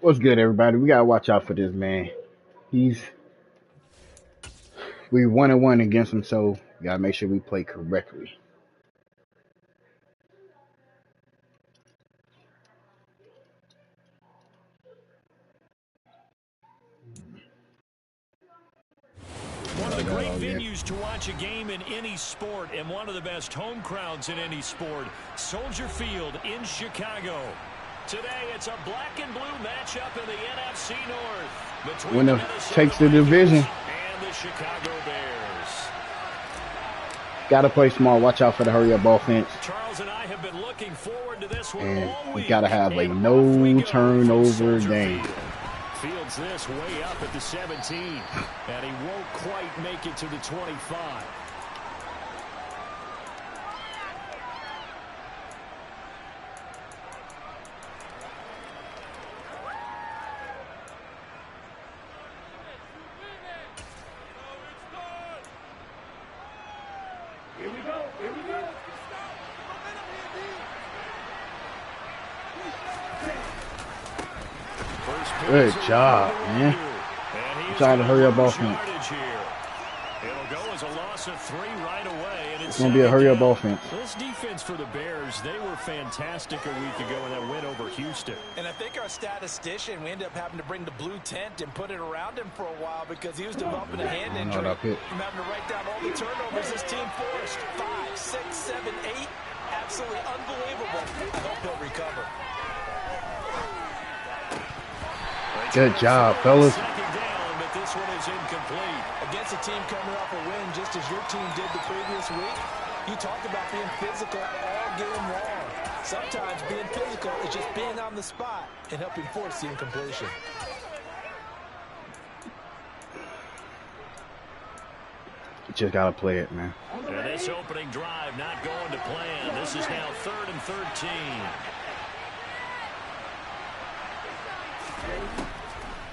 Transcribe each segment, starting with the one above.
What's good, everybody? We gotta watch out for this man. We 1-1 against him, so we gotta make sure we play correctly. One of the great venues to watch a game in any sport, and one of the best home crowds in any sport, Soldier Field in Chicago. Today, it's a black and blue matchup in the NFC North between Winner takes the division. And the Chicago Bears. Gotta play small. Watch out for the hurry-up offense. Charles and I have been looking forward to this one And all we week. gotta have a no-turnover game. Fields this way up at the 17, and he won't quite make it to the 25. Good job, man. I'm trying to hurry up offense. It'll go as a loss of 3 right away. And it's going to be a hurry-up offense. This defense for the Bears, they were fantastic a week ago in that win over Houston. And I think our statistician, we ended up having to bring the blue tent and put it around him for a while because he was developing a hand injury. From having to write down all the turnovers this team forced. 5, 6, 7, 8. Absolutely unbelievable. I hope he'll recover. Good job, fellas. Second down, but this one is incomplete. Against a team coming off a win just as your team did the previous week, you talk about being physical all game long. Sometimes being physical is just being on the spot and helping force the incompletion. You just gotta play it, man. And this opening drive not going to plan. This is now 3rd and 13.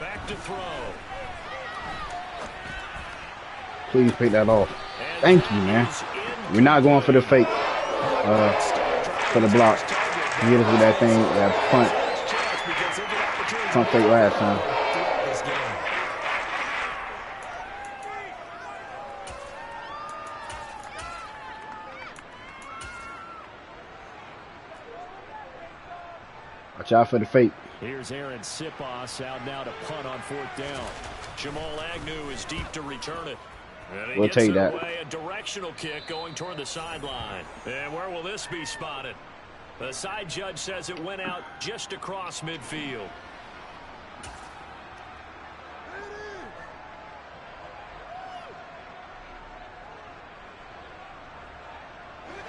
Back to throw. Please pick that off. Thank you, man. We're not going for the fake, for the block. He hit us with that thing, that punt fake last time. Watch out for the fake. Here's Aaron Sipos out now to punt on 4th down. Jamal Agnew is deep to return it. And he we'll gets take that. Away, a directional kick going toward the sideline. And where will this be spotted? The side judge says it went out just across midfield.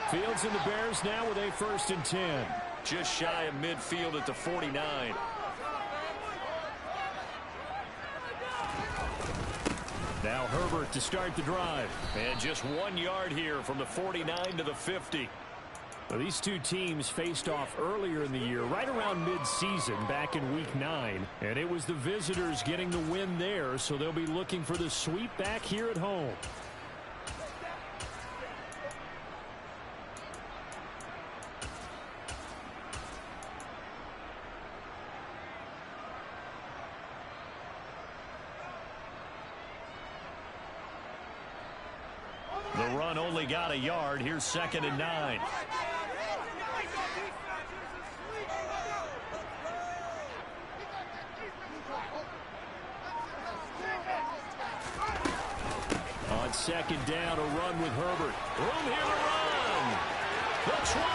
Fields and the Bears now with a 1st and 10. Just shy of midfield at the 49. Now Herbert to start the drive. And just 1 yard here from the 49 to the 50. Well, these two teams faced off earlier in the year, right around mid-season, back in Week 9. And it was the visitors getting the win there, so they'll be looking for the sweep back here at home. The run only got a yard. Here's 2nd and 9. On 2nd down, a run with Herbert. Room here to run. The 20.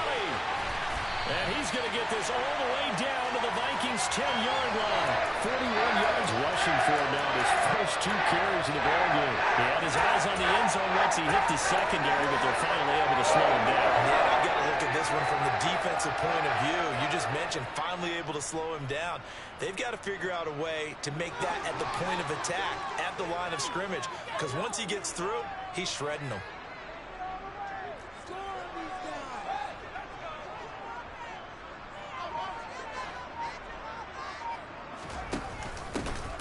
And he's going to get this all the way down to the Vikings' 10-yard line. 41 yards rushing for him now. His first 2 carries in the ballgame. He had his eyes on the end zone once he hit the secondary, but they're finally able to slow him down. Yeah, I've got to look at this one from the defensive point of view. You just mentioned finally able to slow him down. They've got to figure out a way to make that at the point of attack, at the line of scrimmage, because once he gets through, he's shredding them.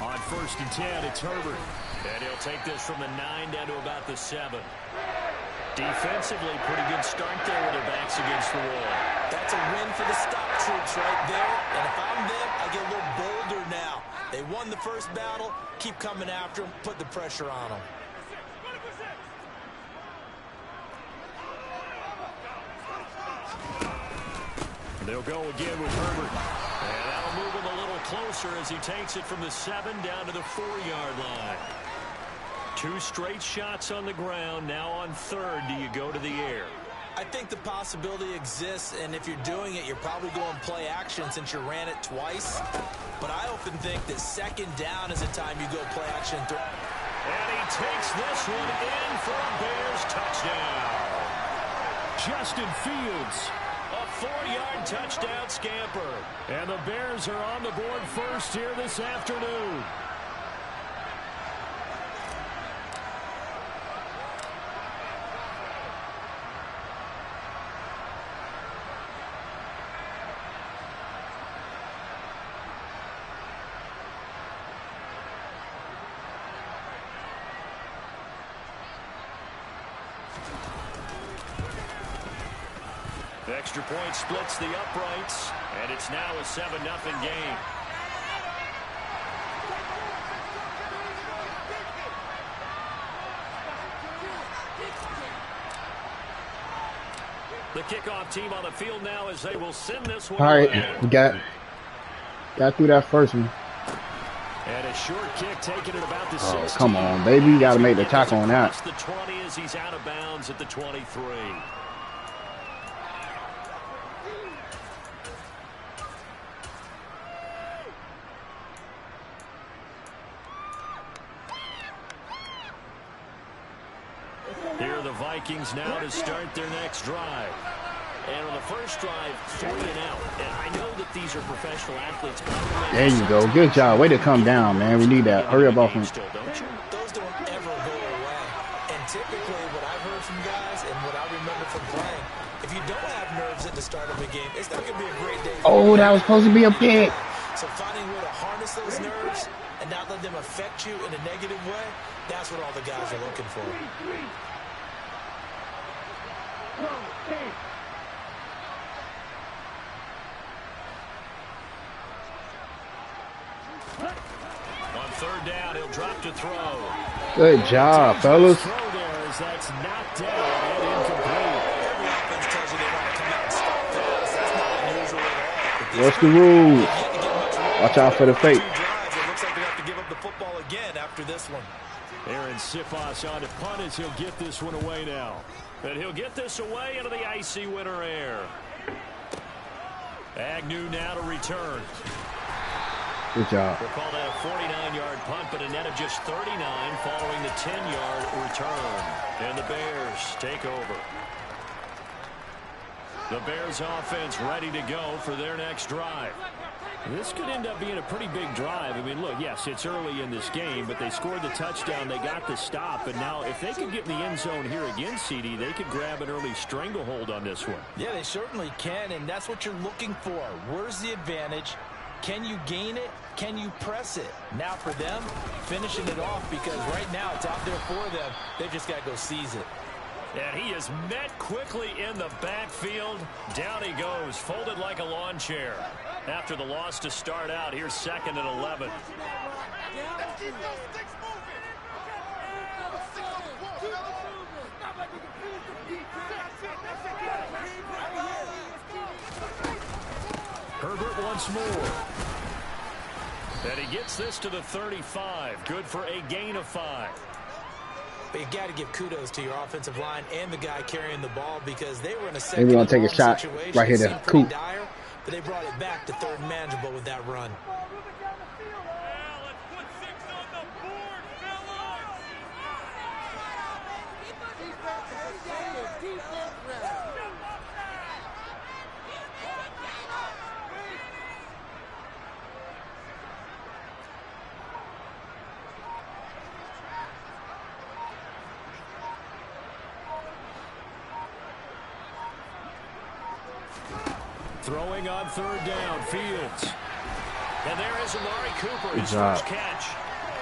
On 1st and 10, it's Herbert. And he'll take this from the 9 down to about the 7. Defensively, pretty good start there with their backs against the wall. That's a win for the stock troops right there. And if I'm them, I get a little bolder now. They won the first battle. Keep coming after them. Put the pressure on them. They'll go again with Herbert. And that'll move him a little closer as he takes it from the 7 down to the 4-yard line. 2 straight shots on the ground. Now on 3rd, do you go to the air? I think the possibility exists, and if you're doing it, you're probably going play action since you ran it twice. But I often think that 2nd down is the time you go play action. And he takes this one in for a Bears touchdown. Justin Fields, a 4-yard touchdown scamper. And the Bears are on the board first here this afternoon. The extra point splits the uprights, and it's now a 7-0 game. The kickoff team on the field now as they will send this one. All right, away. we got through that first one. And a short kick taken at about the 16. Oh, come on, baby. You got to make the tackle on that. The 20 as he's out of bounds at the 23. Here are the Vikings now to start their next drive. And on the first drive, 3 and out. And I know that these are professional athletes. There you go. Good job. Way to come down, man. We need that. Hurry up, offense. Those don't ever go away. And typically what I've heard from guys and what I remember from playing, if you don't have nerves at the start of a game, it's not going to be a great day. Oh, that was supposed to be a pick. So finding a way to harness those nerves and not let them affect you in a negative way, that's what all the guys are looking for. On 3rd down, he'll drop to throw. Good job, fellas. Throw there as that's knocked down and incomplete. Every offense tells you they want to come out and stop fast. That's not unusual at all. What's the rules? Watch out for the fake. It looks like they have to give up the football again after this one. Aaron Sifas on to punt as he'll get this one away now. And he'll get this away into the icy winter air. Agnew now to return. Good job. We'll call that a 49-yard punt, but a net of just 39 following the 10-yard return. And the Bears take over. The Bears offense ready to go for their next drive. This could end up being a pretty big drive. I mean, look, yes, it's early in this game, but they scored the touchdown. They got the stop. And now if they could get in the end zone here again, CD, they could grab an early stranglehold on this one. Yeah, they certainly can, and that's what you're looking for. Where's the advantage? Can you gain it? Can you press it? Now for them, finishing it off, because right now it's out there for them. They've just got to go seize it. And he is met quickly in the backfield. Down he goes, folded like a lawn chair. After the loss to start out, here's 2nd and 11. Herbert once more. And he gets this to the 35. Good for a gain of 5. But you got to give kudos to your offensive line and the guy carrying the ball, because they were in a Maybe we're going to take a shot right here to Coop. Dire, but they brought it back to 3rd and manageable with that run. Throwing on 3rd down, Fields. And there is Amari Cooper, his job. first catch.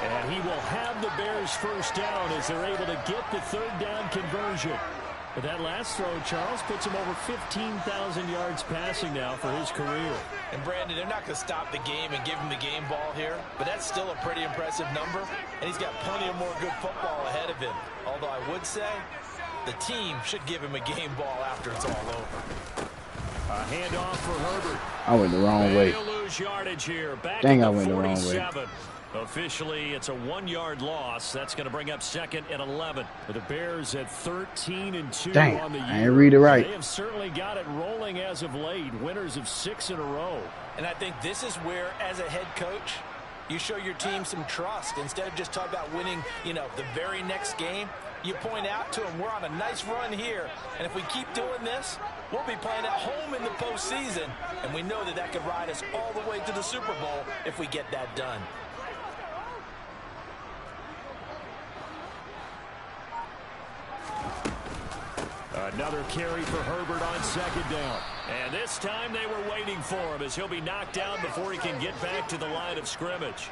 And he will have the Bears first down as they're able to get the 3rd down conversion. But that last throw, Charles, puts him over 15,000 yards passing now for his career. And Brandon, they're not going to stop the game and give him the game ball here, but that's still a pretty impressive number, and he's got plenty of more good football ahead of him. Although I would say the team should give him a game ball after it's all over. A handoff for Herbert. I went the wrong way. They'll lose yardage here. Back Dang, at I the went the wrong way. 47. Officially, it's a 1-yard loss. That's going to bring up 2nd and 11. For the Bears at 13-2 Dang, on the year. I didn't read it right. They have certainly got it rolling as of late. Winners of 6 in a row. And I think this is where, as a head coach, you show your team some trust. Instead of just talking about winning, the very next game, you point out to them, we're on a nice run here, and if we keep doing this, we'll be playing at home in the postseason, and we know that that could ride us all the way to the Super Bowl if we get that done. Another carry for Herbert on 2nd down. And this time they were waiting for him as he'll be knocked down before he can get back to the line of scrimmage.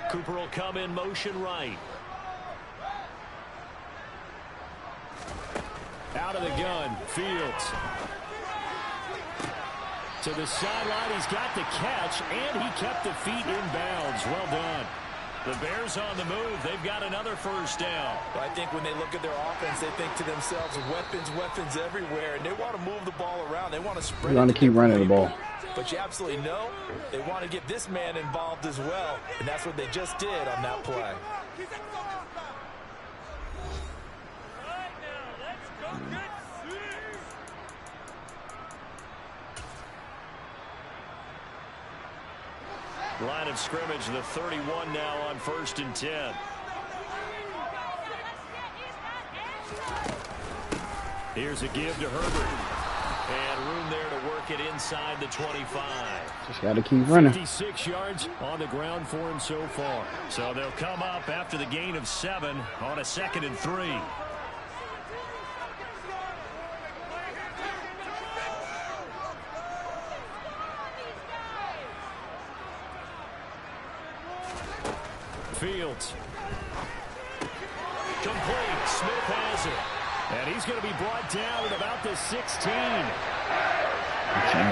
Cooper will come in motion right. Out of the gun, Fields. To the sideline, he's got the catch, and he kept the feet in bounds. Well done. The Bears on the move. They've got another 1st down. But I think when they look at their offense, they think to themselves, weapons everywhere, and they want to move the ball around. They want to spread it. They want to keep running the ball. But you absolutely know they want to get this man involved as well, and that's what they just did on that play. Line of scrimmage, the 31 now on 1st and 10. Here's a give to Herbert. And room there to work it inside the 25. Just got to keep running. 56 yards on the ground for him so far. So they'll come up after the gain of 7 on a 2nd and 3. Fields. Complete. Smith has it. And he's going to be brought down at about the 16. And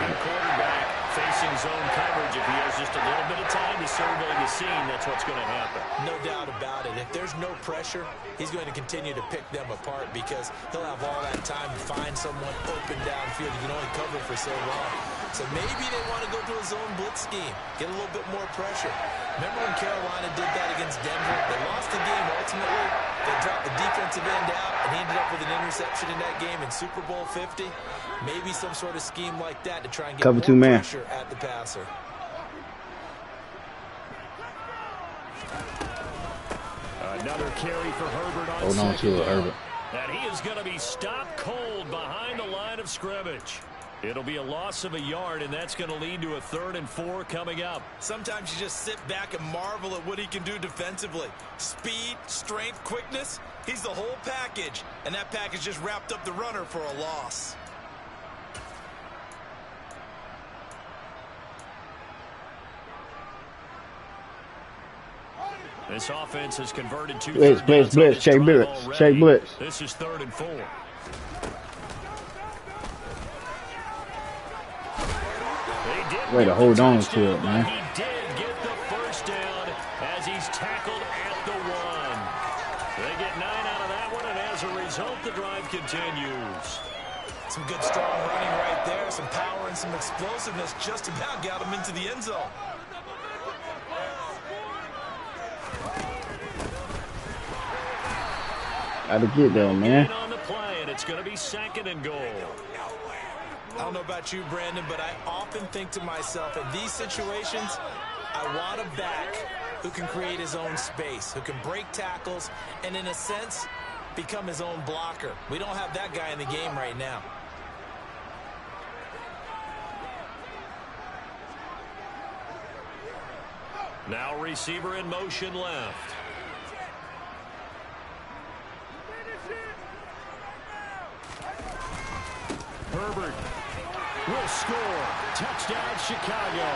the quarterback facing zone coverage. If he has just a little bit of time to survey the scene, that's what's going to happen. No doubt about it. If there's no pressure, he's going to continue to pick them apart because he'll have all that time to find someone open downfield. You can only cover for so long. So maybe they want to go to a zone blitz scheme, get a little bit more pressure. Remember when Carolina did that against Denver? They lost the game ultimately. They dropped the defensive end out, and he ended up with an interception in that game in Super Bowl 50. Maybe some sort of scheme like that to try and get Cover more 2 man. pressure at the passer. Another carry for Herbert on Hold on to it, Herbert. And he is going to be stopped cold behind the line of scrimmage. It'll be a loss of a yard, and that's going to lead to a 3rd and 4 coming up. Sometimes you just sit back and marvel at what he can do defensively. Speed, strength, quickness, he's the whole package. And that package just wrapped up the runner for a loss. This offense has converted 2 Blitz, check blitz, check blitz. This is 3rd and 4. Way to hold on to it, man. He did get the 1st down as he's tackled at the 1. They get 9 out of that one, and as a result, the drive continues. Some good strong running right there, some power and some explosiveness just about got him into the end zone. Gotta get there, man. On the play, and it's going to be 2nd and goal. I don't know about you, Brandon, but I often think to myself, in these situations, I want a back who can create his own space, who can break tackles, and in a sense, become his own blocker. We don't have that guy in the game right now. Now receiver in motion left. Herbert. will score. Touchdown, Chicago.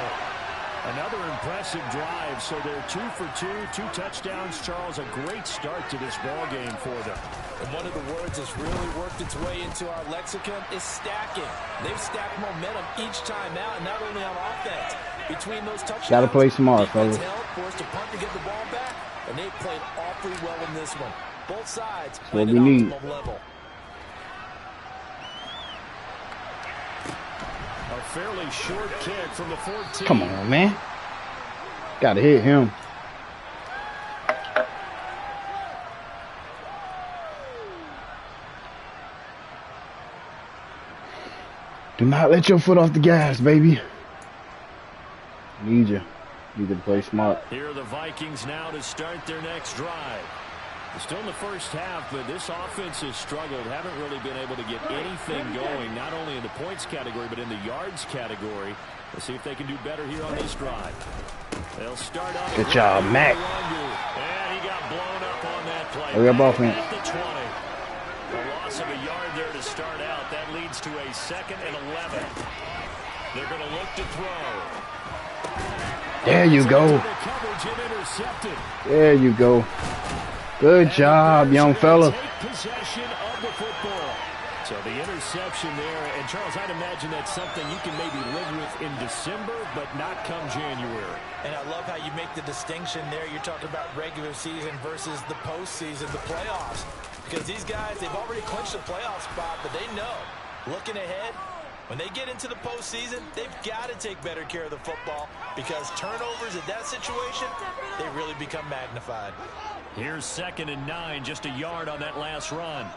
Another impressive drive, so they're 2 for 2, 2 touchdowns. Charles, a great start to this ball game for them. And one of the words that's really worked its way into our lexicon is stacking. They've stacked momentum each time out, and not only on offense. Between those touchdowns, gotta play smart, fellas. Forced to punt to get the ball back, and they played awfully well in this one. Both sides what played we at need. optimal level. A fairly short kick from the 14. Come on, man. Gotta hit him. Do not let your foot off the gas, baby. Need you. Need to play smart. Here are the Vikings now to start their next drive. Still in the first half, but this offense has struggled. Haven't really been able to get anything going, not only in the points category, but in the yards category. Let's see if they can do better here on this drive. They'll start off. Good job, Mac. And he got blown up on that play. Hurry up, offense. At the 20. A loss of a yard there to start out. That leads to a 2nd and 11. They're going to look to throw. There you go. There you go. Good job, young fella. Possession of the football. So the interception there, and Charles, I'd imagine that's something you can maybe live with in December, but not come January. And I love how you make the distinction there. You're talking about regular season versus the postseason, the playoffs. Because these guys, they've already clinched a playoff spot, but they know, looking ahead, when they get into the postseason, they've got to take better care of the football because turnovers in that situation, they really become magnified. Here's 2nd and 9, just a yard on that last run.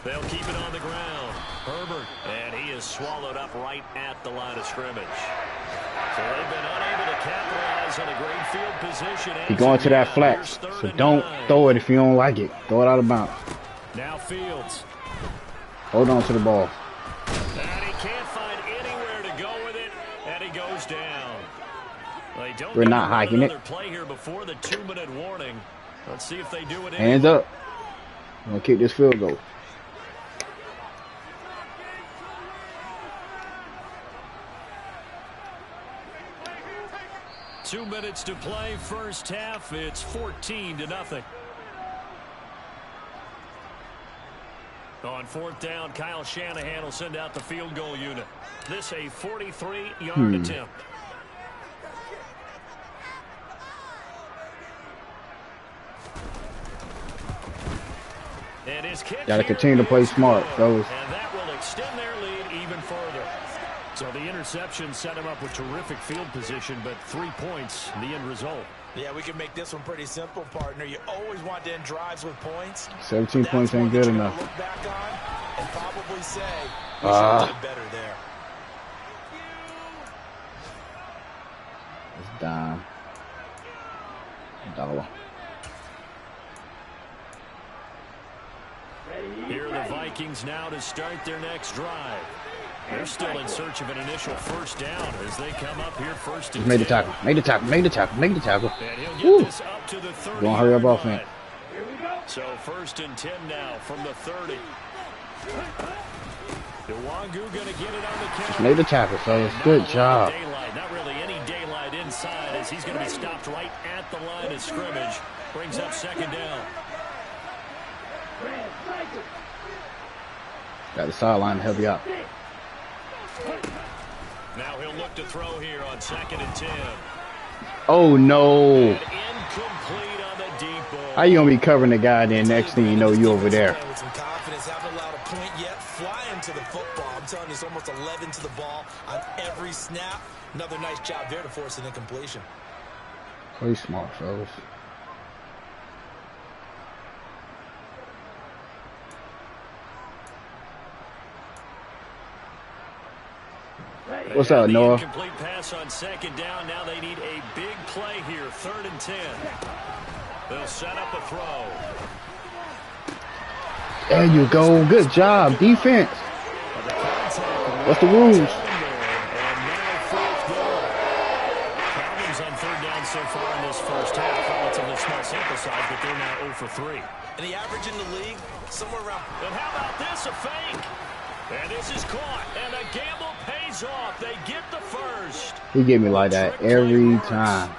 They'll keep it on the ground. Herbert, and he is swallowed up right at the line of scrimmage. So they've been unable to capitalize on a great field position. You're going to that flat, so don't throw it if you don't like it. Throw it out of bounds. Now Fields. Hold on to the ball. And he can't find anywhere to go with it, and he goes down. They don't We're not hiking it. Play here before the 2-minute warning. Let's see if they do it. Hands up. I'm gonna kick this field goal. Two minutes to play, first half. It's 14-0. On 4th down, Kyle Shanahan will send out the field goal unit. This a 43-yard attempt. And his kick. Gotta continue to play smart, fellas. And that will extend their lead even further. So the interception set him up with terrific field position, but 3 points, the end result. Yeah, we can make this one pretty simple, partner. You always want to end drives with points. 17 points ain't good enough. Look back on and probably say we should have done better there. It's dime. $1. Here are the Vikings now to start their next drive. They're still in search of an initial first down as they come up here first and 10. Made the tackle. Made the tackle. Made the tackle. Made the tackle. And he'll get this up to the 30. Gonna hurry up offense. So 1st and 10 now from the 30. Nwangu gonna get it on the count. Made the tackle, fellas. Good job. Daylight. Not really any daylight inside as he's going to be stopped right at the line of scrimmage. Brings up 2nd down. Got the sideline to help you out. Now he'll look to throw here on 2nd and 10. Oh no! And incomplete on the deep ball. How you gonna be covering the guy? Then next thing you know, you over there. With some confidence, haven't allowed a point yet. Flying to the football. I'm telling you, it's almost 11 to the ball on every snap. Another nice job there to force an incompletion. Play smart, fellas. What's up, Noah? Complete pass on 2nd down. Now they need a big play here. 3rd and 10. They'll set up a throw. There you go. Good job, defense. What's the rules? Problems on third down so far in this first half. Relatively small sample size, but they're now 0 for 3. And the average in the league, somewhere around. And how about this? A fake. And this is caught. And a gamble pays off. They get the first. He get me like that every time.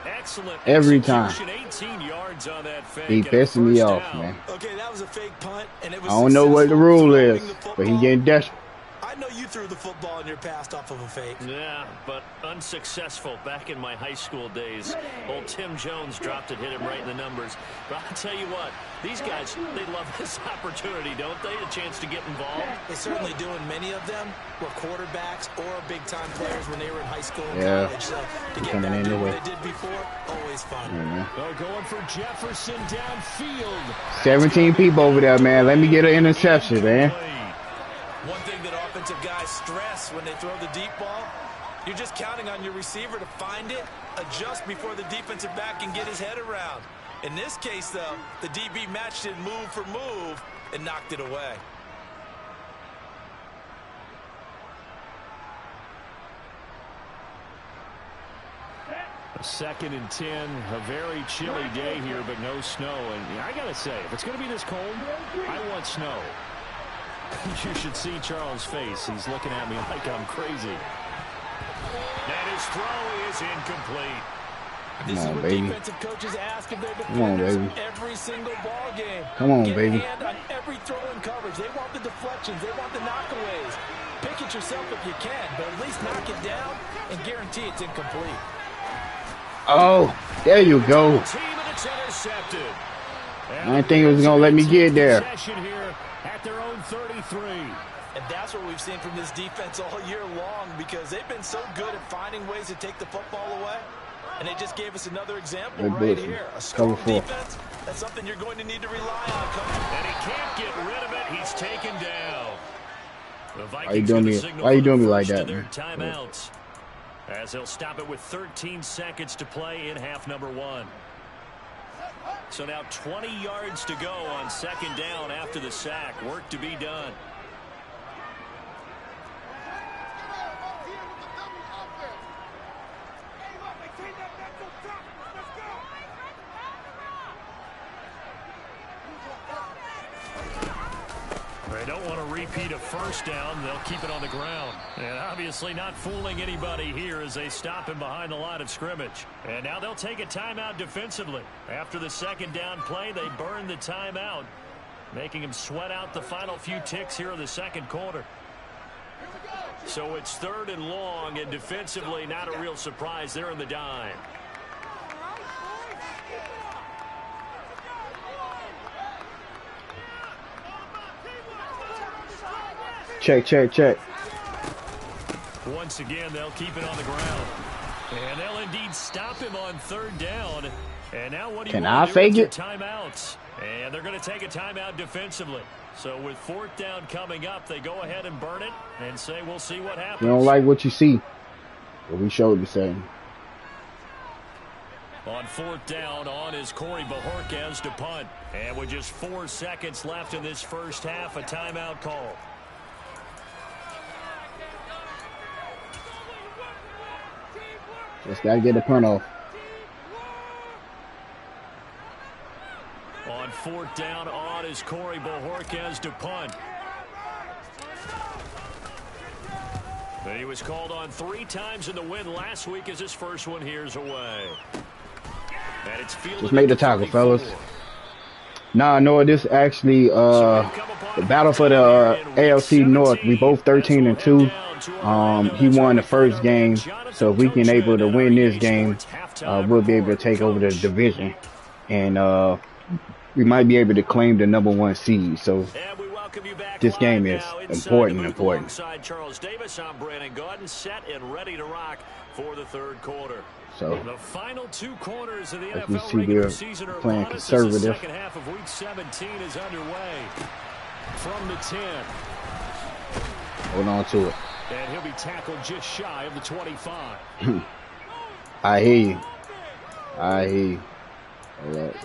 Excellent. Every time. 18 yards on that fake. He pissing me off, man. Okay, that was a fake punt, and it was. I don't know what the rule is, but he getting desperate. I know you threw the football in your past off of a fake. Yeah, but unsuccessful back in my high school days. Old Tim Jones dropped it, hit him right in the numbers. But I'll tell you what, these guys, they love this opportunity, don't they? A chance to get involved. They certainly do, and many of them were quarterbacks or big-time players when they were in high school and college. So to get back to what they did before, always fun. Going for Jefferson downfield. 17 people over there, man. Let me get an interception, man. One thing that offensive guys stress when they throw the deep ball, you're just counting on your receiver to find it, adjust before the defensive back can get his head around. In this case, though, the DB matched it move for move and knocked it away. A 2nd and 10, a very chilly day here, but no snow. And I got to say, if it's going to be this cold, I want snow. You should see Charles' face. He's looking at me like I'm crazy. And his throw is incomplete. This Come on, is what baby. defensive coaches ask of their Come on, defenders baby. every single ball game. Come on, Get baby. a hand on every throw in coverage. They want the deflections. They want the knockaways. Pick it yourself if you can, but at least knock it down and guarantee it's incomplete. Oh, there you go. Team and it's intercepted. I didn't think it was going to let me get there. Here at their own 33. And that's what we've seen from this defense all year long, because they've been so good at finding ways to take the football away. And they just gave us another example right here. A strong defense, that's something you're going to need to rely on, Coach. And he can't get rid of it. He's taken down. The Vikings Why you doing me like that, man? Timeouts. As he'll stop it with 13 seconds to play in half number 1. So now 20 yards to go on 2nd down after the sack. Work to be done. They don't want to repeat a first down. They'll keep it on the ground. And obviously not fooling anybody here as they stop him behind the line of scrimmage. And now they'll take a timeout defensively. After the 2nd down play, they burn the timeout, making him sweat out the final few ticks here in the 2nd quarter. So it's 3rd and long, and defensively not a real surprise. They're in the dime. Check. Once again, they'll keep it on the ground. And they'll indeed stop him on 3rd down. And now what do you want to do with your timeouts? And they're going to take a timeout defensively. So with 4th down coming up, they go ahead and burn it and say, we'll see what happens. You don't like what you see. But we showed you saying. On 4th down, on is Corey Bajorquez to punt. And with just 4 seconds left in this first half, a timeout call. Just got to get the punt off. On 4th down, on is Corey Bajorquez to punt. He was called on 3 times in the win last week as his first one here's away. And it's just make the tackle, fellas. Nah, no, this actually the battle for the AFC North. We both 13-2. He won the first game, so if we can able to win this game, we'll be able to take over the division, and we might be able to claim the #1 seed. So this game is important. Charles Davis, I'm Brandon Gaudin, set and ready to rock for the 3rd quarter. So the final 2 quarters of the as we NFL see, regular we're season are playing upon us. conservative. The 2nd half of week 17 is underway. From the 10. Hold on to it. And he'll be tackled just shy of the 25. I hear you. All right.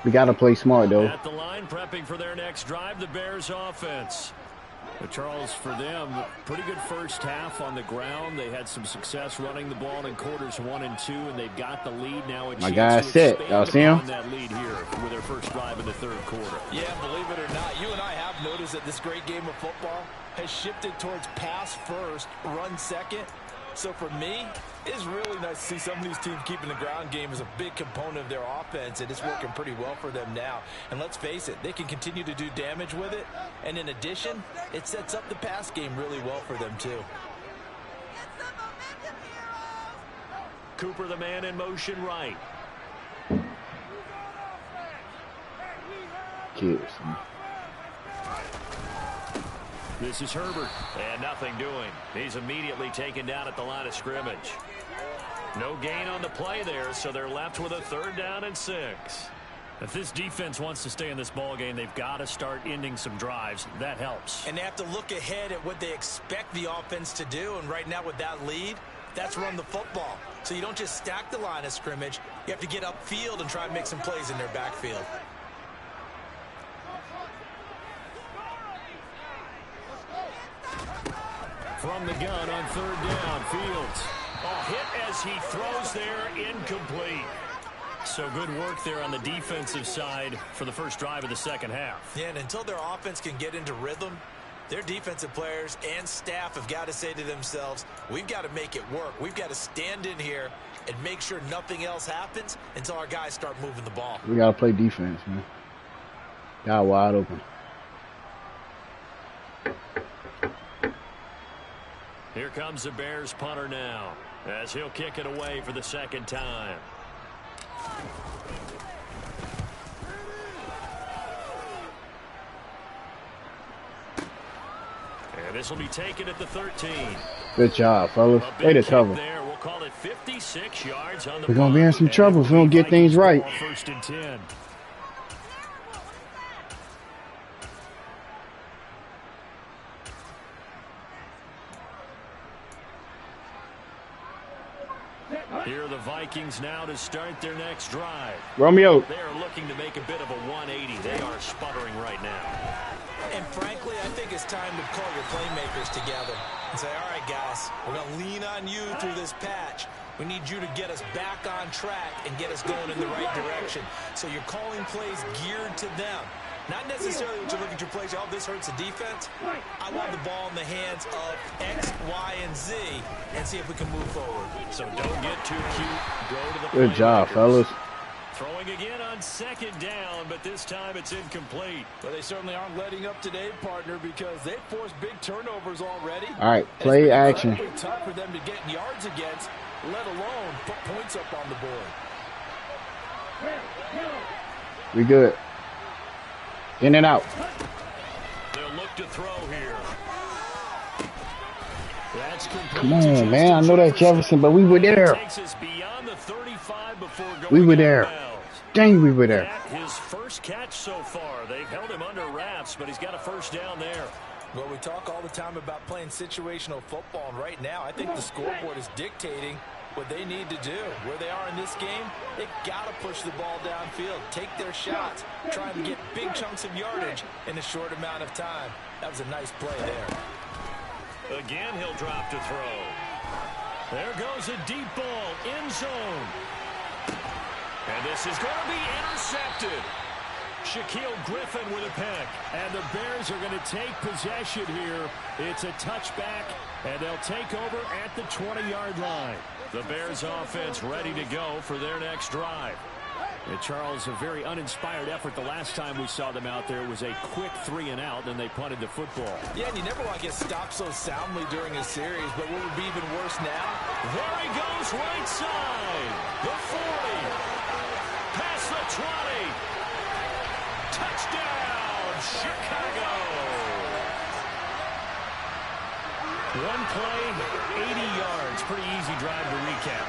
We got to play smart, though. At the line, prepping for their next drive, the Bears offense. But Charles, for them, pretty good first half on the ground. They had some success running the ball in quarters 1 and 2, and they've got the lead now. My guy's set. Y'all see him? That lead here with their first drive in the third quarter. Yeah, believe it or not, you and I have noticed that this great game of football has shifted towards pass first, run second. So for me, it's really nice to see some of these teams keeping the ground game as a big component of their offense, and it's working pretty well for them now. And let's face it, they can continue to do damage with it. And in addition, it sets up the pass game really well for them too. Cooper, the man in motion right. Kids. This is Herbert, and nothing doing. He's immediately taken down at the line of scrimmage. No gain on the play there, so they're left with a 3rd down and 6. If this defense wants to stay in this ball game, they've got to start ending some drives. That helps. And they have to look ahead at what they expect the offense to do, and right now with that lead, that's run the football. So you don't just stack the line of scrimmage. You have to get upfield and try and make some plays in their backfield. From the gun on 3rd down, Fields. Hit as he throws there, incomplete. So good work there on the defensive side for the first drive of the second half. Yeah, and until their offense can get into rhythm, their defensive players and staff have got to say to themselves, we've got to make it work. We've got to stand in here and make sure nothing else happens until our guys start moving the ball. We got to play defense, man. Got wide open. Here comes the Bears punter now, as he'll kick it away for the second time. And this will be taken at the 13. Good job, fellas. Way to cover. There, we'll call it 56 yards on the We're going to be in some trouble if we don't get things right. 1st and 10. Here are the Vikings now to start their next drive. Romeo. They are looking to make a bit of a 180. They are sputtering right now. And frankly, I think it's time to call your playmakers together and say, all right, guys, we're going to lean on you through this patch. We need you to get us back on track and get us going in the right direction. So you're calling plays geared to them. Not necessarily what you look at your plays, oh, this hurts the defense. I want the ball in the hands of X, Y, and Z and see if we can move forward. So don't get too cute. Go to the Good job, fellas. Throwing again on 2nd down, but this time it's incomplete. Well, they certainly aren't letting up today, partner, because they've forced big turnovers already. All right, play action. It's tough for them to get yards against, let alone put points up on the board. We good. In and out. They'll look to throw here. That's Come on, man. I know that Jefferson, but we were there. We were there. Dang, we were there. His first catch so far. They've held him under wraps, but he's got a 1st down there. Well, we talk all the time about playing situational football, and right now I think the scoreboard is dictating what they need to do. Where they are in this game, they've got to push the ball downfield, take their shots, try and get big chunks of yardage in a short amount of time. That was a nice play there. Again, he'll drop to throw. There goes a deep ball, end zone. And this is going to be intercepted. Shaquille Griffin with a pick. And the Bears are going to take possession here. It's a touchback, and they'll take over at the 20-yard line. The Bears offense ready to go for their next drive. And Charles, a very uninspired effort. The last time we saw them out there was a quick 3-and-out, and they punted the football. Yeah, and you never want to get stopped so soundly during a series, but what would be even worse now? There he goes, right side. The 40. Past the 20. Touchdown, Chicago. One play, 80 yards. Pretty easy drive to recap.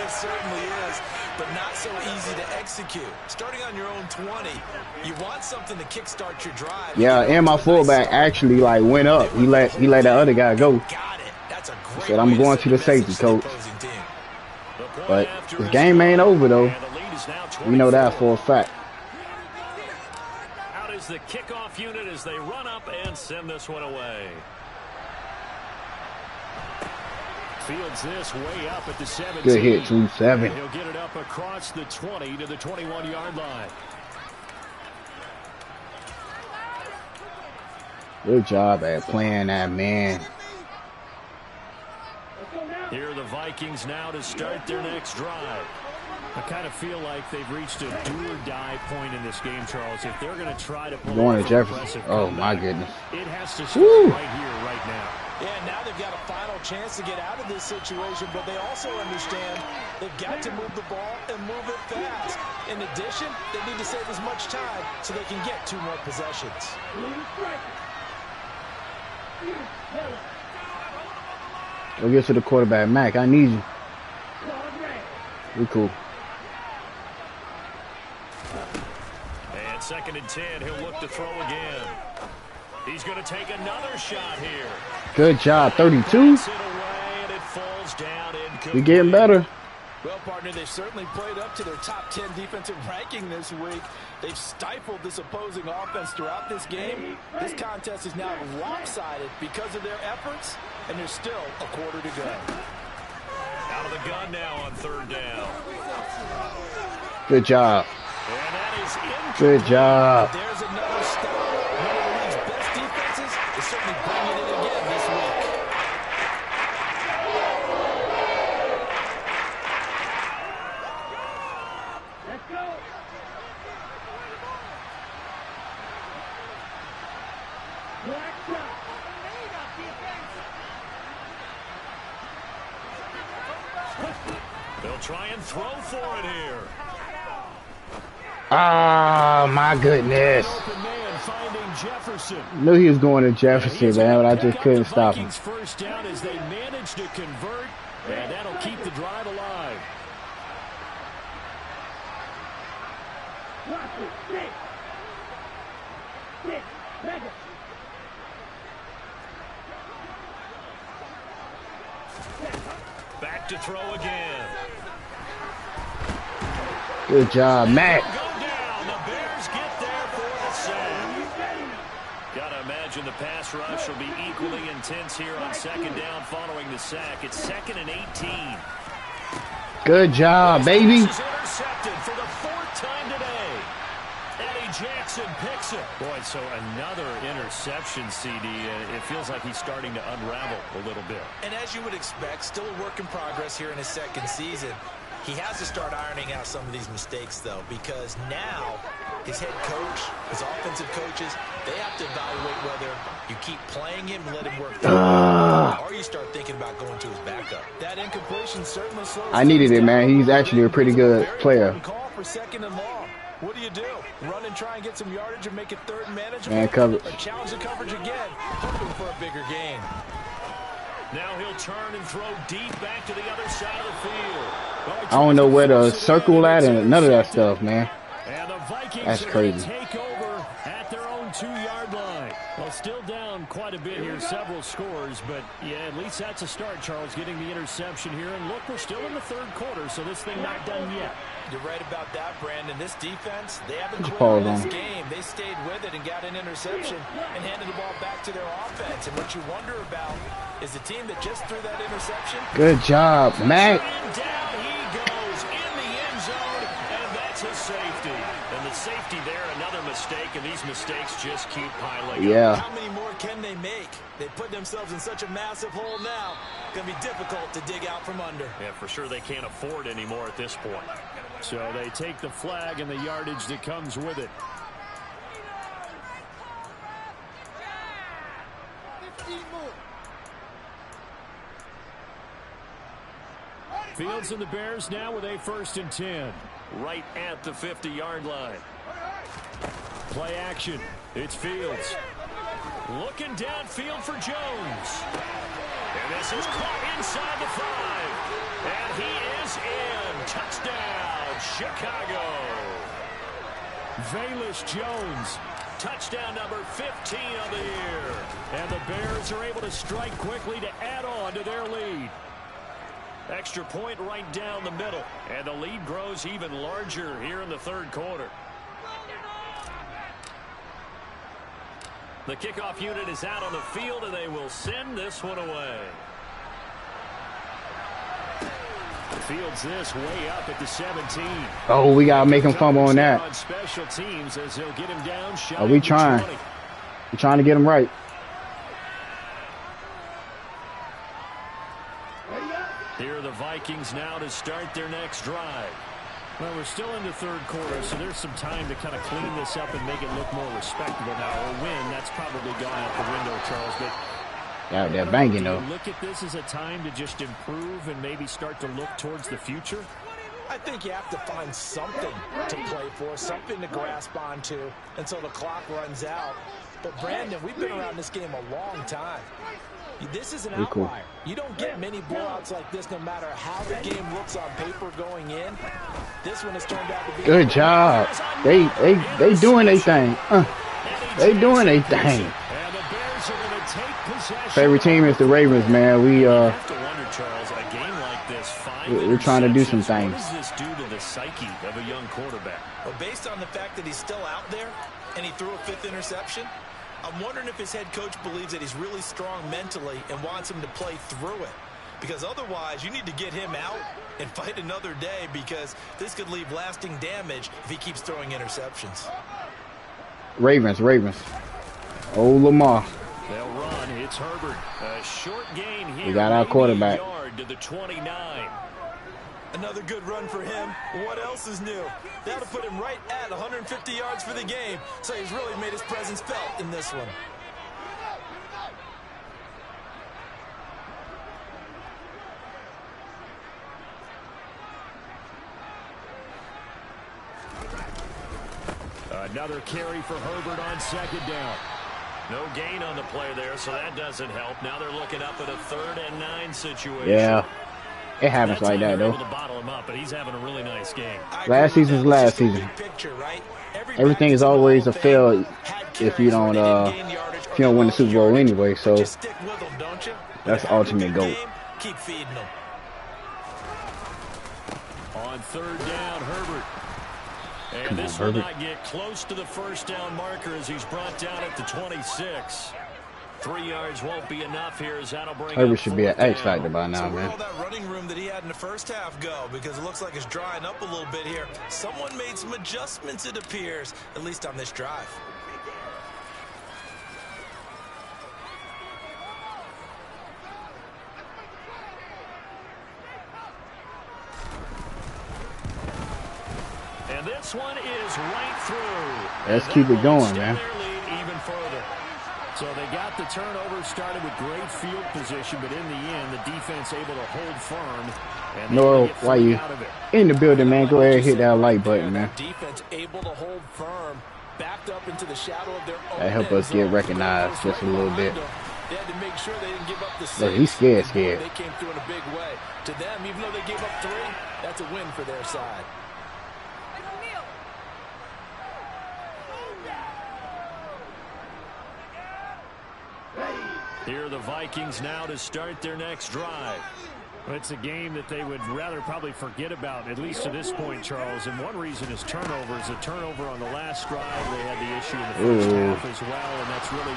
It certainly is, but not so easy to execute. Starting on your own 20, you want something to kickstart your drive. Yeah, and my fullback actually like went up. He let that other guy go. Got it. That's a great Said I'm going to the safety coach. But the game ain't over though. We know that for a fact. the kickoff unit as they run up and send this one away. Fields this way up at the 17. Good hit, 2-7. He'll get it up across the 20 to the 21-yard line. Good job at playing that, man. Here are the Vikings now to start their next drive. I kind of feel like they've reached a do-or-die point in this game, Charles. If they're going to try to pull going off to Jefferson. Oh, my goodness. It has to start right here, right now. Yeah, now they've got a final chance to get out of this situation, but they also understand they've got to move the ball and move it fast. In addition, they need to save as much time so they can get 2 more possessions. Go get to the quarterback. Mac, I need you. We cool. And 2nd and 10, he'll look to throw again. He's going to take another shot here. Good job, 32. We getting better. Well, partner, they've certainly played up to their top 10 defensive ranking this week. They've stifled this opposing offense throughout this game. This contest is now lopsided because of their efforts, and there's still a quarter to go. Out of the gun now on 3rd down. Good job. And that is incomplete. Good job. There's another stop. One of the league's best defenses is certainly bringing it again this week. Let's go. They'll try and throw for it here. Ah, my goodness. Jefferson. Knew he was going to Jefferson, man, but I just couldn't stop him. First down as they manage to convert, and that'll keep the drive alive. Back to throw again. Good job, Matt. The Bears get there for the sack. Gotta imagine the pass rush will be equally intense here on 2nd down following the sack. It's 2nd and 18. Good job, baby. This is intercepted for the 4th time today. Eddie Jackson picks it. Boy, so another interception, CD. It feels like he's starting to unravel a little bit. And as you would expect, still a work in progress here in his 2nd season. He has to start ironing out some of these mistakes, though, because now his head coach, his offensive coaches, they have to evaluate whether you keep playing him and let him work or you start thinking about going to his backup. That incompletion certainly slows. I needed it, man. He's actually a pretty good player. Call for 2nd and long. What do? Run and try and get some yardage and make it 3rd and manageable? Man, coverage. Or challenge the coverage again, hoping for a bigger gain. Now he'll turn and throw deep back to the other side of the field. I don't know where to circle at and none of that stuff, man. And the Vikings That's crazy. Take over at their own 2-yard line. Well, still down quite a bit here, several scores, but yeah, at least that's a start, Charles, getting the interception here. And look, we're still in the 3rd quarter, so this thing not done yet. You're right about that, Brandon. This defense, they haven't quit in this game. They stayed with it and got an interception and handed the ball back to their offense. And what you wonder about is the team that just threw that interception. Good job, Matt. Down he goes in the end zone, and that's a safety. And the safety there, another mistake, and these mistakes just keep piling up. How many more can they make? They put themselves in such a massive hole now. It's going to be difficult to dig out from under. Yeah, for sure they can't afford any more at this point. So they take the flag and the yardage that comes with it. Fields and the Bears now with a 1st and 10. Right at the 50-yard line. Play action. It's Fields. Looking downfield for Jones. And this is caught inside the 5. And he is in. Touchdown, Chicago. Velus Jones. Touchdown number 15 of the year. And the Bears are able to strike quickly to add on to their lead. Extra point right down the middle. And the lead grows even larger here in the 3rd quarter. The kickoff unit is out on the field, and they will send this one away. Fields this way up at the 17. Oh, we gotta make him fumble on that. On special teams as they'll get him down. Are we trying? We're trying to get him right. Here are the Vikings now to start their next drive. Well, we're still in the third quarter, so there's some time to kind of clean this up and make it look more respectable now. A win, that's probably gone out the window, Charles. But yeah, they're banging though. Look at this as a time to just improve and maybe start to look towards the future. I think you have to find something to play for, something to grasp onto until the clock runs out. But Brandon, we've been around this game a long time. This is an outlier. Cool. You don't get many blowouts like this no matter how the game looks on paper going in. This one has turned out to be good job. They doing their thing. They doing their thing. Favorite team is the Ravens, man. We're trying to do some things. What does this do to the psyche of a young quarterback? Well, based on the fact that he's still out there and he threw a 5th interception, I'm wondering if his head coach believes that he's really strong mentally and wants him to play through it. Because otherwise, you need to get him out and fight another day, because this could leave lasting damage if he keeps throwing interceptions. Ravens. Oh, Lamar. They'll run. It's Herbert. A short gain here. We got our quarterback. Yard to the 29. Another good run for him. What else is new? That'll put him right at 150 yards for the game. So he's really made his presence felt in this one. Another carry for Herbert on 2nd down. No gain on the play there, so that doesn't help. Now they're looking up at a 3rd and 9 situation. Yeah. It happens like that, though. To bottle him up, but he's having a really nice game. Last season's last season. Everything is always a fail if you don't win the Super Bowl anyway. So that's ultimate goal. Keep feeding them. On 3rd down, Herbert. And this will not get close to the 1st down marker as he's brought down at the 26. 3 yards won't be enough here, as that'll bring Herbert should be an X factor by now, so man. All that running room that he had in the first half go, because it looks like it's drying up a little bit here. Someone made some adjustments, it appears, at least on this drive. And this one is right through. Let's keep it going, man. Even further. So they got the turnover started with great field position, but in the end, the defense able to hold firm. And no, why you in the building, man? Go ahead and hit that like button, man. Defense able to hold firm, backed up into the shadow of their own. That help us get recognized just a little bit. They had to make sure they didn't give up the 6. Look, he's scared. They came through in a big way. To them, even though they gave up 3, that's a win for their side. Here are the Vikings now to start their next drive. Well, it's a game that they would rather probably forget about, at least to this point, Charles. And one reason is turnovers. A turnover on the last drive. They had the issue in the first half as well. And that's really,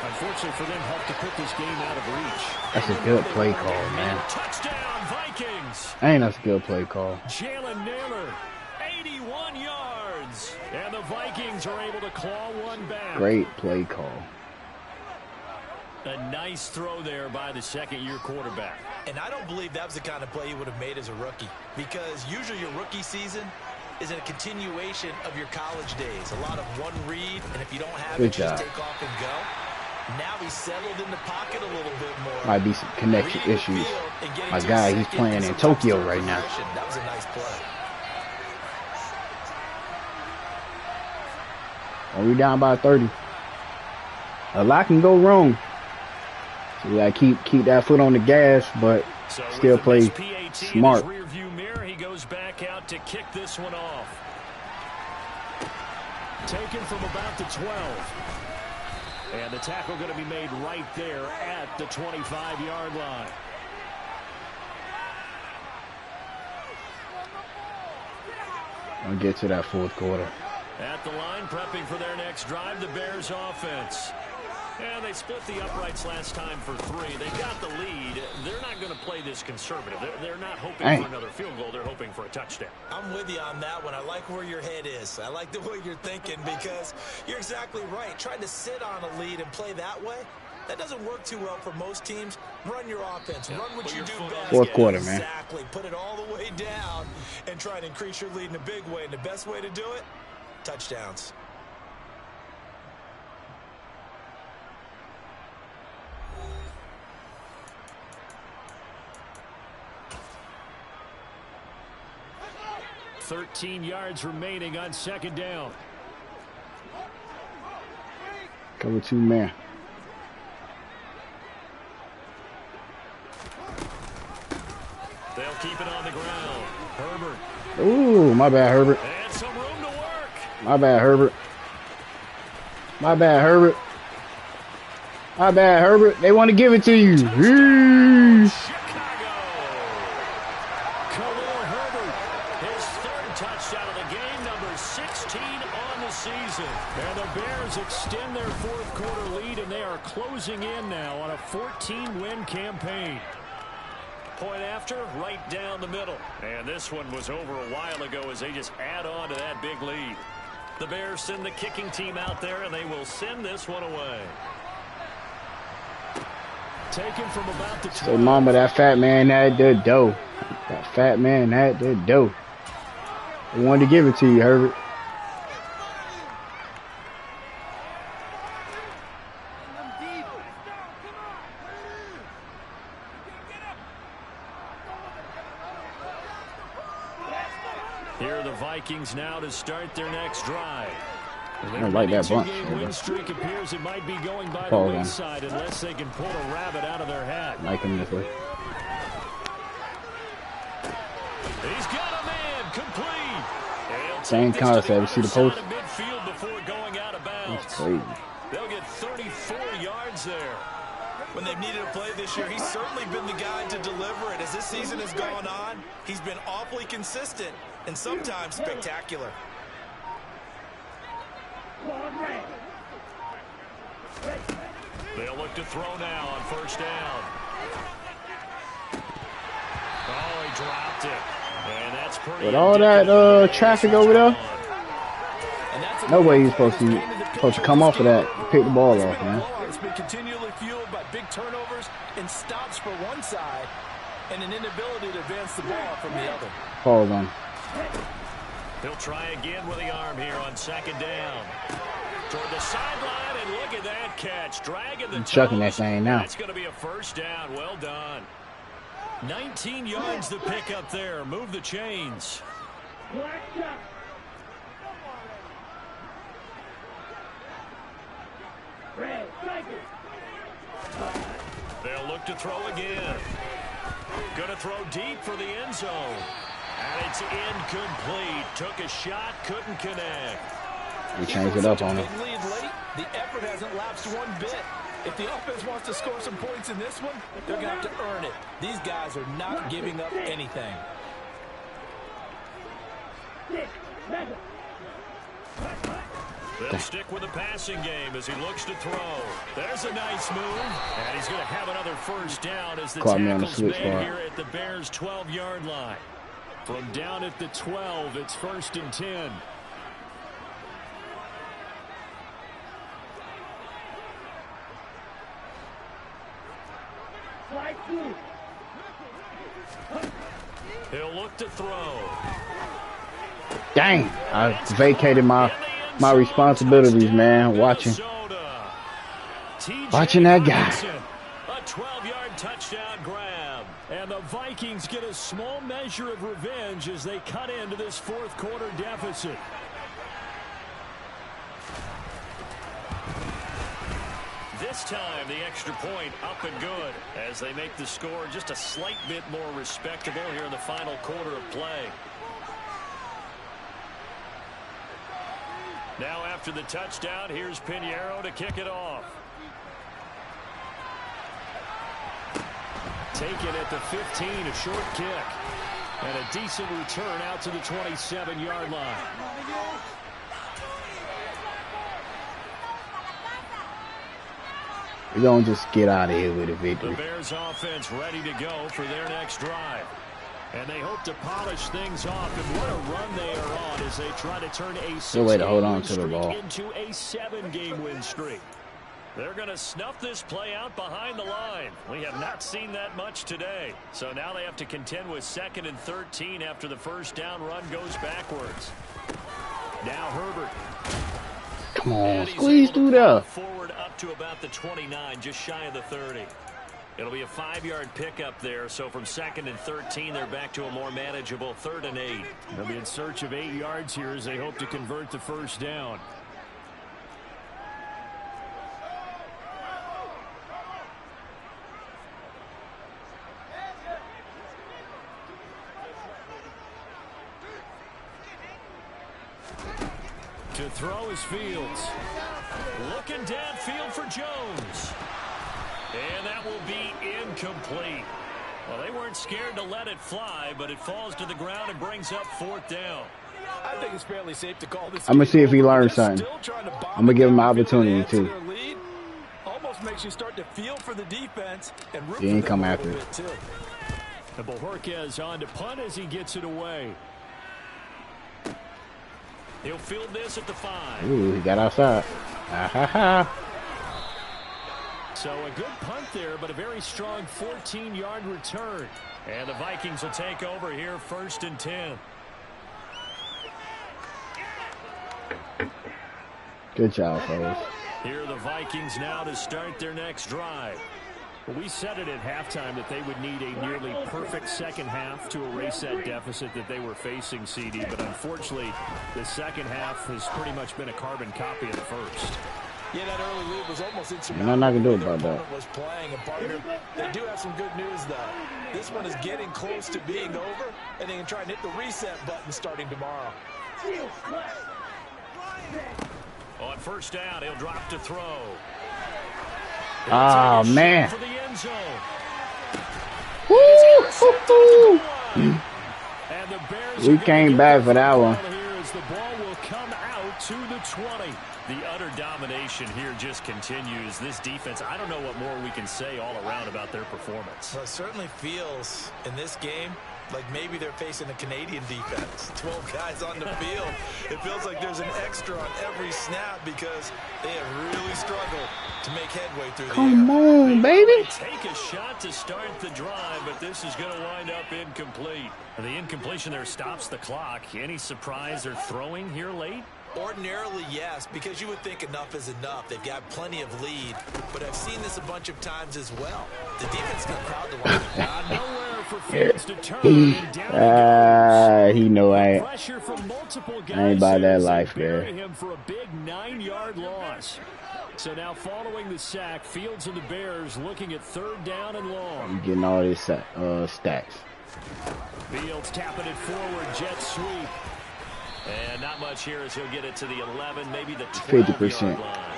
unfortunately for them, helped to put this game out of reach. That's a good play call, man. Touchdown, Vikings. Ain't that's a good play call. Jalen Naylor, 81 yards. And the Vikings are able to claw one back. Great play call. A nice throw there by the 2nd-year quarterback. And I don't believe that was the kind of play he would have made as a rookie, because usually your rookie season is a continuation of your college days. A lot of one read, and if you don't have it, just take off and go. Now he's settled in the pocket a little bit more. Might be some connection issues. My guy, he's playing in Tokyo right now. That was a nice play. Well, we down by 30. A lot can go wrong. So we gotta keep that foot on the gas, but still play smart. Mirror, he goes back out to kick this one off. Taken from about the 12. And the tackle going to be made right there at the 25-yard line. I'll get to that 4th quarter. At the line, prepping for their next drive, the Bears offense. And they split the uprights last time for 3. They got the lead. They're not going to play this conservative. They're not hoping for another field goal. They're hoping for a touchdown. I'm with you on that one. I like where your head is. I like the way you're thinking because you're exactly right. Trying to sit on a lead and play that way, that doesn't work too well for most teams. Run your offense. Run what you do best. Fourth quarter, man. Exactly. Put it all the way down and try to increase your lead in a big way. And the best way to do it, touchdowns. $13 yards remaining on second down. Cover 2 man. They'll keep it on the ground. Herbert. Ooh, my bad, Herbert. And some room to work. My bad, Herbert. My bad, Herbert. My bad, Herbert. They want to give it to you. And the Bears extend their fourth quarter lead, and they are closing in now on a 14-win campaign. Point after, right down the middle. And this one was over a while ago as they just add on to that big lead. The Bears send the kicking team out there, and they will send this one away. Taken from about the 12. So, mama, that fat man had the dough. That fat man had the dough. They wanted to give it to you, Herbert. Here are the Vikings now to start their next drive. I don't like that bunch. Win streak appears it might be going by the wayside unless they can pull a rabbit out of their hat. Like him this way. He's got a man complete. Same concept. You see the post? That's crazy. They'll get 34 yards there. When they've needed a play this year, he's certainly been the guy to deliver it. As this season has gone on, he's been awfully consistent and sometimes spectacular. They'll look to throw now on first down. Oh, he dropped it. And that's pretty. With all that traffic over there, no way he's supposed to come off of that and pick the ball off, man. It's been continually fueled by big turnovers and stops for one side and an inability to advance the ball from the other. Pause on. He'll try again with the arm here on second down. Toward the sideline, and look at that catch. Dragging the chucking that thing now. That's going to be a first down. Well done. 19 yards to pick up there. Move the chains. They'll look to throw again. Going to throw deep for the end zone. And it's incomplete. Took a shot, couldn't connect. He changed it up on him. The effort hasn't lapsed one bit. If the offense wants to score some points in this one, they're going to have to earn it. These guys are not giving up anything. They'll stick with the passing game as he looks to throw. There's a nice move. And he's going to have another first down as the tackle's made here at the Bears' 12-yard line. From down at the 12, it's 1st and 10. He'll look to throw. Dang, I vacated my responsibilities, man, watching that guy. A 12-yard touchdown grab. And the Vikings get a small measure of revenge as they cut into this fourth quarter deficit. This time, the extra point up and good as they make the score just a slight bit more respectable here in the final quarter of play. Now after the touchdown, here's Pinheiro to kick it off. Taken at the 15, a short kick. And a decent return out to the 27-yard line. We're going to just get out of here with a victory. The Bears offense ready to go for their next drive. And they hope to polish things off. And what a run they are on as they try to turn a 6-game streak into a 7-game win streak. They're going to snuff this play out behind the line. We have not seen that much today. So now they have to contend with 2nd and 13 after the first down run goes backwards. Now Herbert. Come on, squeeze through there. Forward up to about the 29, just shy of the 30. It'll be a 5-yard pickup there. So from 2nd and 13, they're back to a more manageable 3rd and 8. They'll be in search of 8 yards here as they hope to convert the first down. To throw is Fields. Looking downfield for Jones. And that will be incomplete. Well, they weren't scared to let it fly, but it falls to the ground and brings up 4th down. I think it's fairly safe to call this. I'm going to see if he learns something. I'm going to give him an opportunity, too. Almost makes you start to feel for the defense and root he ain't come after it. And Bojorquez on to punt as he gets it away. He'll field this at the 5. Ooh, he got outside. So a good punt there, but a very strong 14-yard return. And the Vikings will take over here 1st and 10. Good job, fellas. Here are the Vikings now to start their next drive. We said it at halftime that they would need a nearly perfect second half to erase that deficit that they were facing, CD. But unfortunately, the second half has pretty much been a carbon copy of the first. Yeah, that early lead was almost insurmountable. You're not going to do about that. Was playing a partner. They do have some good news, though. This one is getting close to being over, and they can try and hit the reset button starting tomorrow. On first down, he'll drop to throw. Oh, man. For the end zone. Woo! And the Bears We came back for that one. The ball will come out to the 20. The utter domination here just continues. This defense, I don't know what more we can say all around about their performance. Well, it certainly feels in this game like maybe they're facing a Canadian defense. 12 guys on the field. It feels like there's an extra on every snap because they have really struggled to make headway through the air. Come on, baby. Take a shot to start the drive, but this is going to wind up incomplete. The incompletion there stops the clock. Any surprise they're throwing here late? Ordinarily, yes, because you would think enough is enough. They've got plenty of lead, but I've seen this a bunch of times as well. The defense got crowd to line down. Nowhere for Fields to turn. He know I ain't by that life there. Him for a big 9-yard loss. So now following the sack, Fields and the Bears looking at 3rd down and long. You getting all these stacks. Fields tapping it forward, jet sweep. And not much here as he'll get it to the 11, maybe the 12-yard line.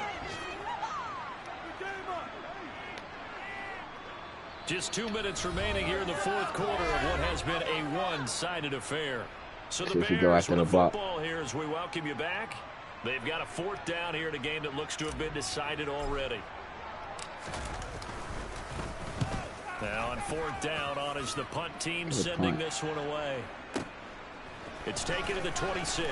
Just 2 minutes remaining here in the 4th quarter of what has been a one-sided affair. So the Bears with the football here as we welcome you back. They've got a 4th down here in a game that looks to have been decided already. Now on 4th down, on is the punt team sending this one away. It's taken to the 26.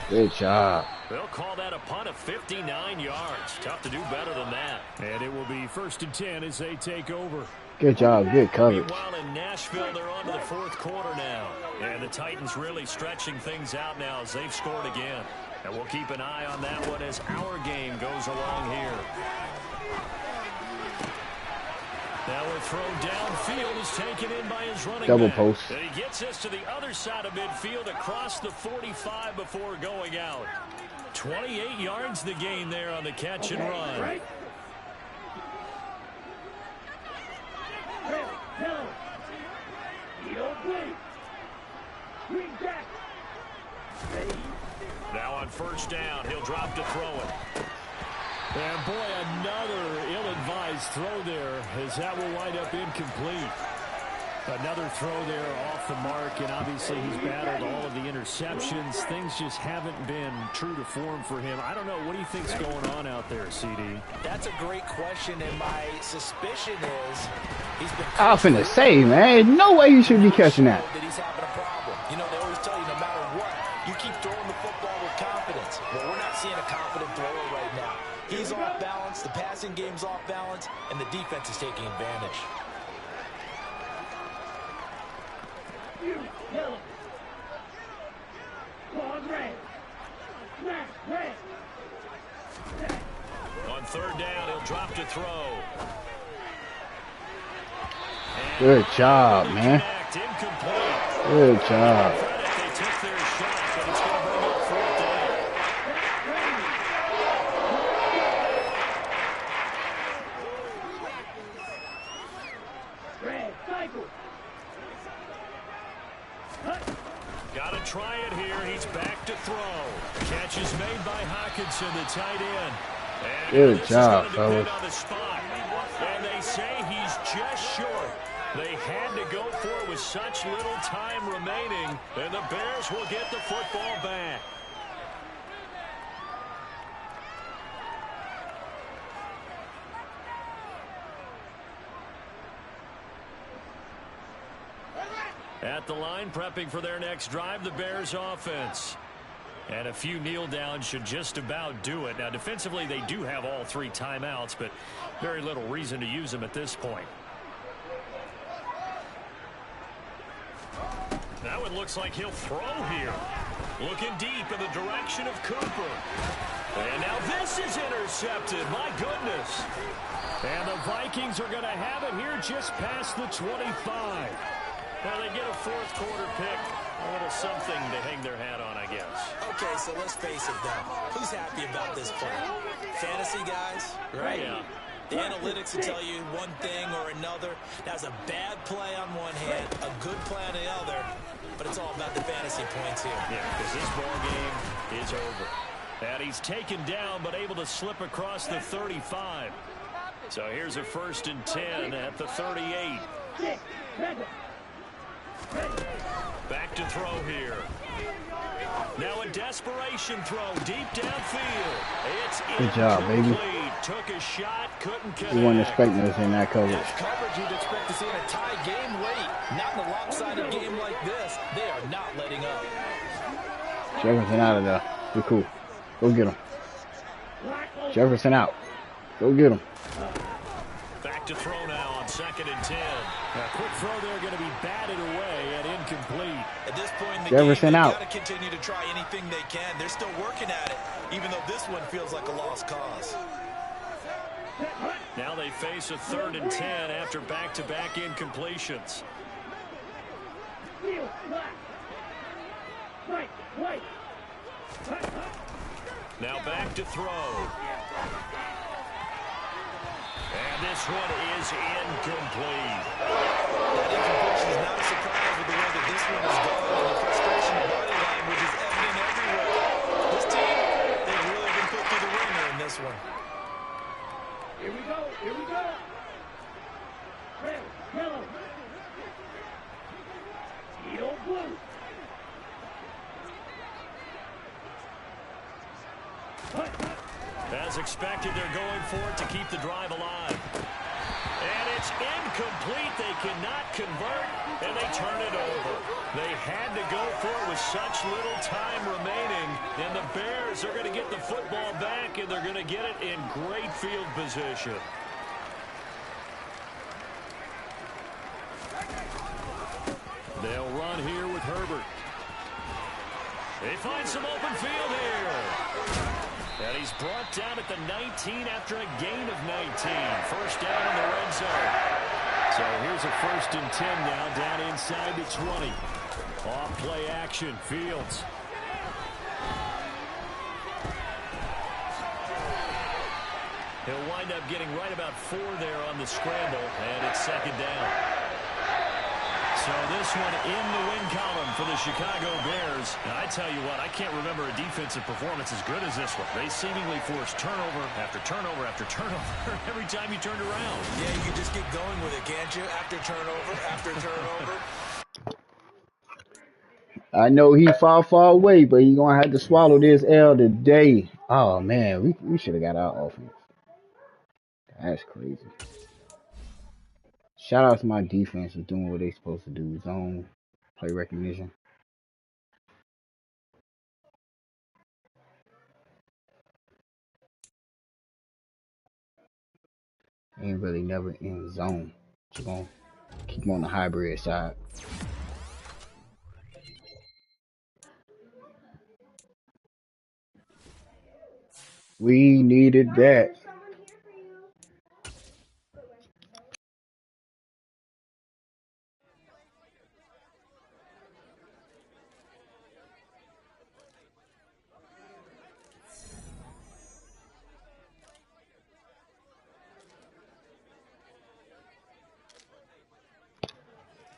Good job. They'll call that a punt of 59 yards. Tough to do better than that. And it will be 1st and 10 as they take over. Good job. Good coverage. Meanwhile, in Nashville, they're on to the 4th quarter now. And the Titans really stretching things out now as they've scored again. And we'll keep an eye on that one as our game goes along here. Now a throw downfield is taken in by his running double back. post. And he gets us to the other side of midfield across the 45 before going out. 28 yards the gain there on the catch and run. Right. Now on first down, he'll drop to throw it. And boy, another ill-advised throw there as that will wind up incomplete. Another throw there off the mark, and obviously he's battled all of the interceptions. Things just haven't been true to form for him. I don't know. What do you think's going on out there, CD? That's a great question, and my suspicion is he's been... I was finna say, man, no way you should be catching that. That he's having a problem. You know, they always tell you no matter what, you keep throwing the football with confidence. Well, we're not seeing a confident thrower right now. He's off balance, the passing game's off balance, and the defense is taking advantage. On third down, he'll drop to throw. Good job, man. Good job. They took their shot, but it's going to bring up fourth down. Got to try it here. He's back to throw. Catch is made by Hawkinson, the tight end. And good job, fellas. And they say he's just short. They had to go for it with such little time remaining, and the Bears will get the football back. At the line, prepping for their next drive, the Bears offense. And a few kneel downs should just about do it. Now, defensively, they do have all three timeouts, but very little reason to use them at this point. Now it looks like he'll throw here. Looking deep in the direction of Cooper. And now this is intercepted. My goodness. And the Vikings are going to have it here just past the 25. Now they get a fourth quarter pick. A little something to hang their hat on, I guess. Okay, so let's face it then. Who's happy about this play? Fantasy guys, right? Yeah. The analytics will tell you one thing or another. That's a bad play on one hand, a good play on the other, but it's all about the fantasy points here. Yeah, because this ball game is over. And he's taken down, but able to slip across the 35. So here's a 1st and 10 at the 38. Back to throw here. Now a desperation throw deep downfield. It's good job, baby. Took a shot, couldn't connect. You weren't expecting us in that coverage. That's coverage you'd expect to see in a tie game late. Not in a lopsided game like this. They are not letting up. Jefferson out of there. We're cool. Go get him. Jefferson out. Go get him. Back to throw now on 2nd and 10. A quick throw there going to be batted away and incomplete. At this point in the Jefferson game, out. they've got to continue to try anything they can. They're still working at it, even though this one feels like a lost cause. Now they face a 3rd and 10 after back-to-back incompletions. Now back to throw. And this one is incomplete. That incompletion is not a surprise with the way that this one is going, and the frustration body language is evident everywhere. This team, they've really been put through the ringer in this one. Here we go, here we go. Red, yellow. Yellow, blue. As expected, they're going for it to keep the drive alive. And it's incomplete. They cannot convert, and they turn it over. They had to go for it with such little time remaining, and the Bears are going to get the football back, and they're going to get it in great field position. They'll run here with Herbert. They find some open field here. And he's brought down at the 19 after a gain of 19. First down in the red zone. So here's a 1st and 10 now down inside the 20. Off play action, Fields. He'll wind up getting right about 4 there on the scramble, and it's 2nd down. So this one in the win column for the Chicago Bears. And I tell you what, I can't remember a defensive performance as good as this one. They seemingly forced turnover after turnover after turnover every time you turned around. Yeah, you can just get going with it, can't you? After turnover, after turnover. I know he far, far away, but he gonna have to swallow this L today. Oh man, we should have got our offense. That's crazy. Shout out to my defense for doing what they supposed to do. Zone, play recognition. Ain't really never in zone. So gonna keep him on the hybrid side. We needed that.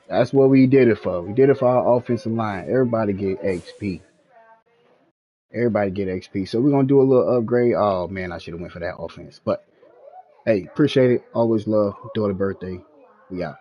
That's what we did it for. We did it for our offensive line. Everybody get XP. Everybody get XP. So we're gonna do a little upgrade. Oh man, I should have went for that offense. But hey, appreciate it. Always love. Daughter birthday. We out.